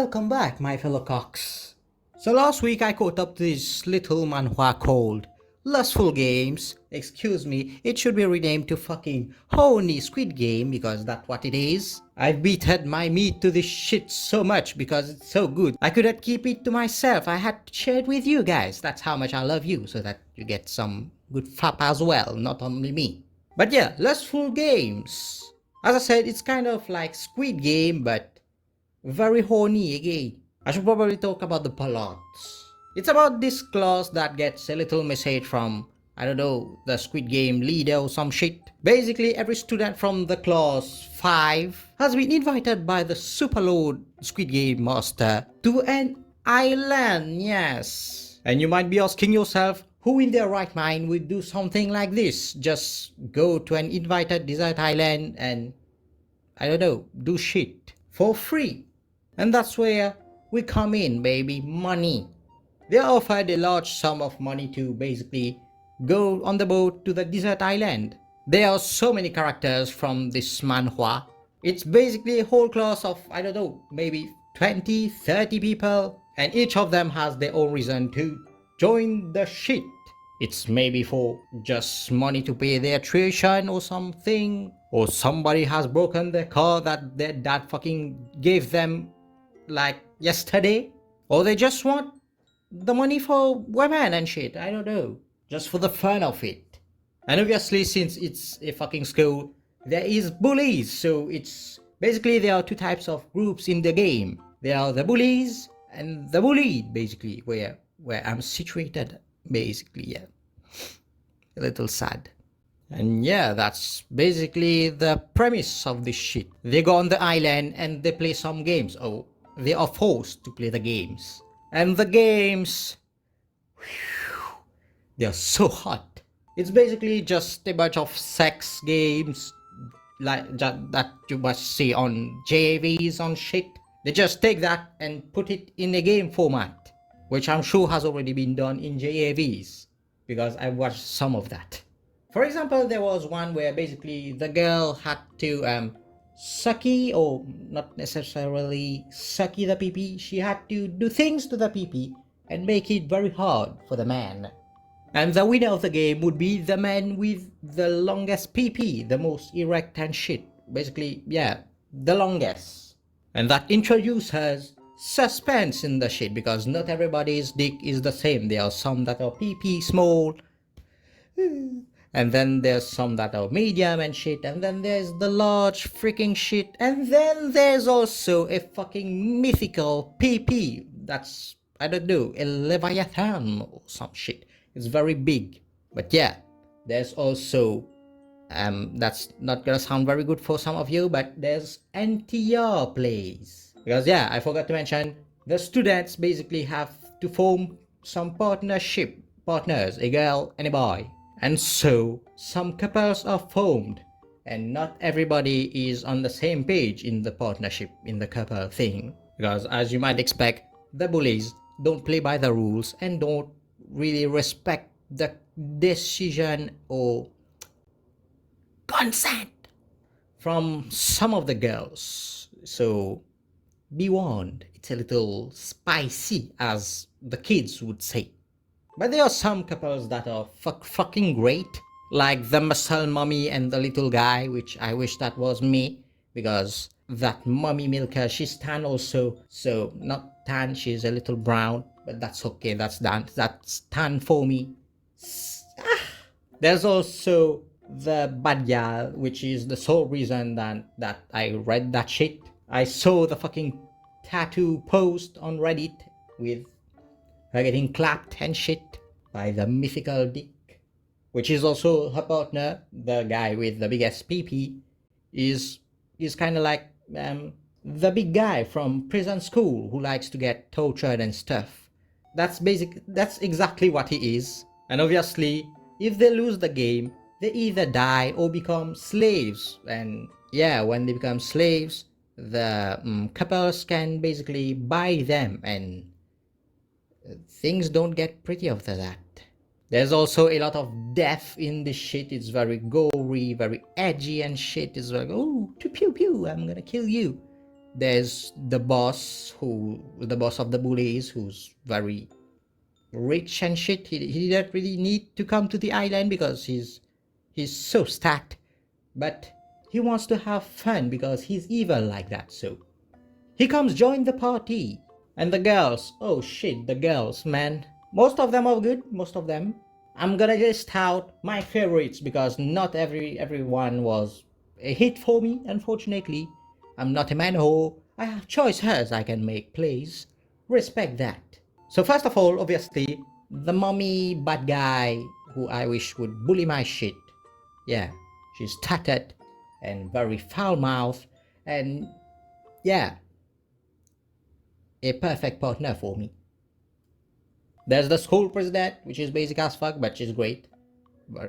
Welcome back, my fellow cocks. So last week I caught up this little manhwa called Lustful Games. Excuse me, it should be renamed to fucking ඛøŕņƴ Squid Game because that's what it is. I've beaten my meat to this shit so much because it's so good. I couldn't keep it to myself. I had to share it with you guys. That's how much I love you, so that you get some good fap as well, not only me. But yeah, Lustful Games. As I said, it's kind of like Squid Game, but very horny again. I should probably talk about the plots. It's about this class that gets a little message from, I don't know, the Squid Game leader or some shit. Basically, every student from the class 5 has been invited by the Superlord Squid Game master to an island, yes. And you might be asking yourself, who in their right mind would do something like this? Just go to an invited desert island and, I don't know, do shit for free. And that's where we come in, baby, money. They are offered a large sum of money to basically go on the boat to the desert island. There are so many characters from this manhwa. It's basically a whole class of, I don't know, maybe 20, 30 people. And each of them has their own reason to join the shit. It's maybe for just money to pay their tuition or something. Or somebody has broken their car that their dad fucking gave them like yesterday. Or they just want the money for women and shit, I don't know. Just for the fun of it. And obviously, since it's a fucking school, there is bullies. So it's basically there are two types of groups in the game. There are the bullies and the bullied, basically, where I'm situated, basically, yeah. A little sad. And yeah, that's basically the premise of this shit. They go on the island and they play some games. Oh, they are forced to play the games. And the games, whew, they are so hot. It's basically just a bunch of sex games like that you must see on JVs on shit. They just take that and put it in a game format, which I'm sure has already been done in JAVs because I watched some of that. For example, there was one where basically the girl had to sucky, or not necessarily sucky the pee-pee. She had to do things to the pee-pee and make it very hard for the man. And the winner of the game would be the man with the longest pee-pee, the most erect and shit. Basically, yeah, the longest. And that introduces suspense in the shit because not everybody's dick is the same. There are some that are pee-pee small. And then there's some that are medium and shit, and then there's the large freaking shit, and then there's also a fucking mythical PP that's, I don't know, a Leviathan or some shit. It's very big. But yeah, there's also, that's not gonna sound very good for some of you, but there's NTR plays. Because yeah, I forgot to mention, the students basically have to form some partners, a girl and a boy. And so, some couples are formed, and not everybody is on the same page in the partnership, in the couple thing. Because as you might expect, the bullies don't play by the rules and don't really respect the decision or consent from some of the girls. So, be warned, it's a little spicy, as the kids would say. But there are some couples that are fucking great, like the muscle mummy and the little guy, which I wish that was me, because that mummy milker, she's tan also, so not tan, she's a little brown, but that's okay, that's tan for me. There's also the badya, which is the sole reason that I read that shit. I saw the fucking tattoo post on Reddit with her getting clapped and shit by the mythical dick, which is also her partner, the guy with the biggest PP, is kind of like the big guy from prison school who likes to get tortured and stuff. That's exactly what he is. And obviously, if they lose the game, they either die or become slaves. And yeah, when they become slaves, the couples can basically buy them, and things don't get pretty after that. There's also a lot of death in this shit. It's very gory, very edgy and shit. It's like, oh, pew pew, I'm gonna kill you. There's the boss of the bullies, who's very rich and shit. He didn't really need to come to the island because he's so stacked, but he wants to have fun because he's evil like that. So he comes join the party. And the girls, oh shit, the girls, man, most of them are good, most of them. I'm gonna list out my favorites because not everyone was a hit for me, unfortunately. I'm not a manhole. I have choices I can make, please respect that. So first of all, obviously, the mommy bad guy who I wish would bully my shit. Yeah, she's tatted and very foul-mouthed, and yeah, a perfect partner for me. There's the school president, which is basic as fuck, but she's great.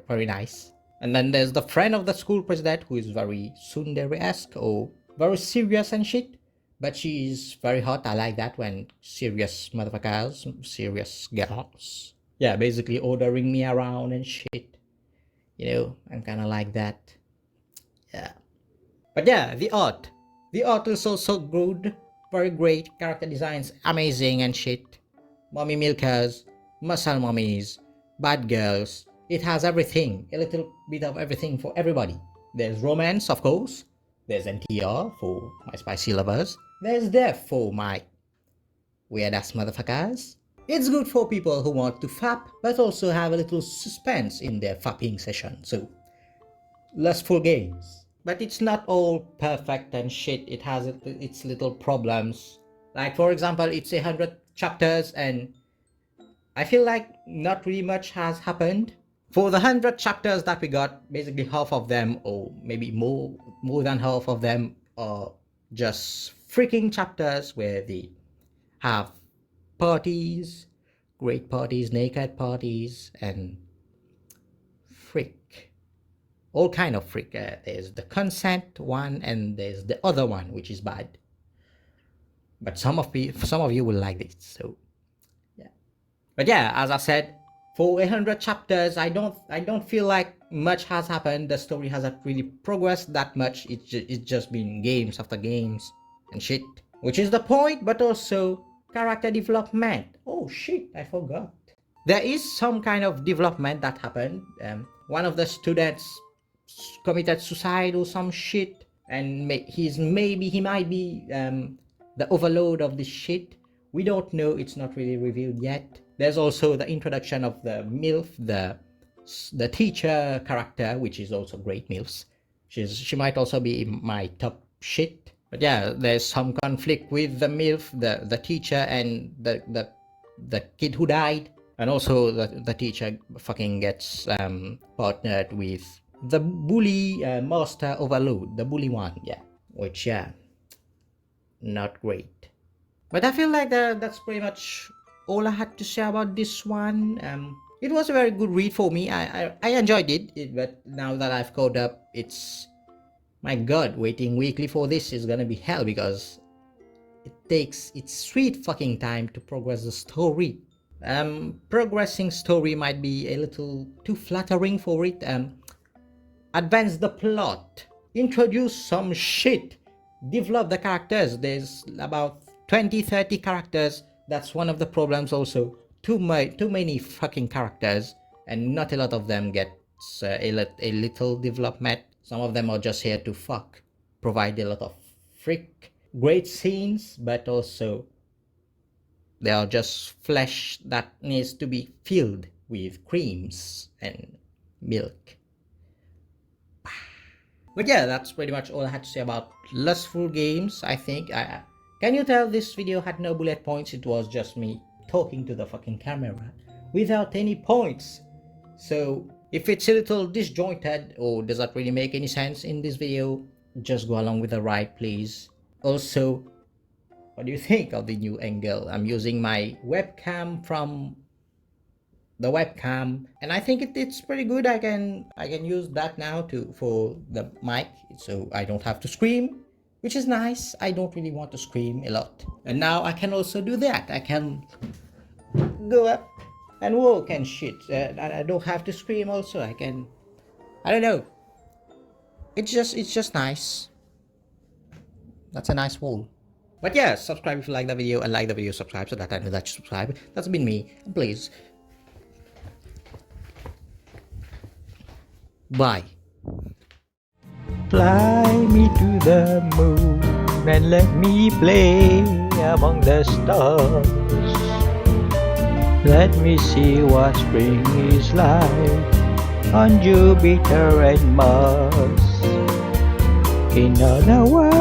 Very nice. And then there's the friend of the school president, who is very tsundere-esque or very serious and shit. But she's very hot. I like that when serious motherfuckers, serious girls, yeah, basically ordering me around and shit. You know, I'm kind of like that. Yeah. But yeah, the art. The art is also good. Very great. Character designs amazing and shit. Mommy milkers, muscle mommies, bad girls. It has everything. A little bit of everything for everybody. There's romance, of course. There's NTR for my spicy lovers. There's death for my weird ass motherfuckers. It's good for people who want to fap, but also have a little suspense in their fapping session. So, lustful games. But it's not all perfect and shit. It has its little problems. Like, for example, it's 100 chapters and I feel like not really much has happened. For the 100 chapters that we got, basically half of them, or maybe more than half of them, are just freaking chapters where they have parties, great parties, naked parties, and freak. All kind of freak. There's the consent one and there's the other one, which is bad. But some of you will like this, so yeah. But yeah, as I said, for 100 chapters, I don't feel like much has happened. The story hasn't really progressed that much. It's just been games after games and shit, which is the point. But also character development. Oh shit, I forgot. There is some kind of development that happened. One of the students committed suicide or some shit, and he might be the overload of this shit. We don't know. It's not really revealed yet. There's also the introduction of the MILF, the teacher character, which is also great MILFs. She might also be my top shit. But yeah, there's some conflict with the MILF, the teacher, and the kid who died. And also the teacher fucking gets partnered with the bully master overload, the bully one, yeah. Which, yeah, not great. But I feel like that's pretty much all I had to say about this one. It was a very good read for me. I enjoyed it, but now that I've caught up, it's, my god, waiting weekly for this is gonna be hell because it takes its sweet fucking time to progress the story. Progressing story might be a little too flattering for it. Advance the plot, introduce some shit, develop the characters. There's about 20-30 characters. That's one of the problems also. Too many fucking characters, and not a lot of them get a little development. Some of them are just here to fuck, provide a lot of great scenes, but also they are just flesh that needs to be filled with creams and milk. But yeah, that's pretty much all I had to say about Lustful Games, I think. Can you tell this video had no bullet points? It was just me talking to the fucking camera without any points. So if it's a little disjointed or does not really make any sense in this video, just go along with the ride, please. Also, what do you think of the new angle? I'm using my webcam from the webcam, and I think it's pretty good. I can use that now for the mic, so I don't have to scream, which is nice. I don't really want to scream a lot, and now I can also do that. I can go up and walk and shit. I don't have to scream. Also, I don't know. It's just nice. That's a nice wall. But yeah, subscribe if you like the video, and like the video, subscribe so that I know that you subscribe. That's been me. And please. Bye. Fly me to the moon and let me play among the stars. Let me see what spring is like on Jupiter and Mars. In other words,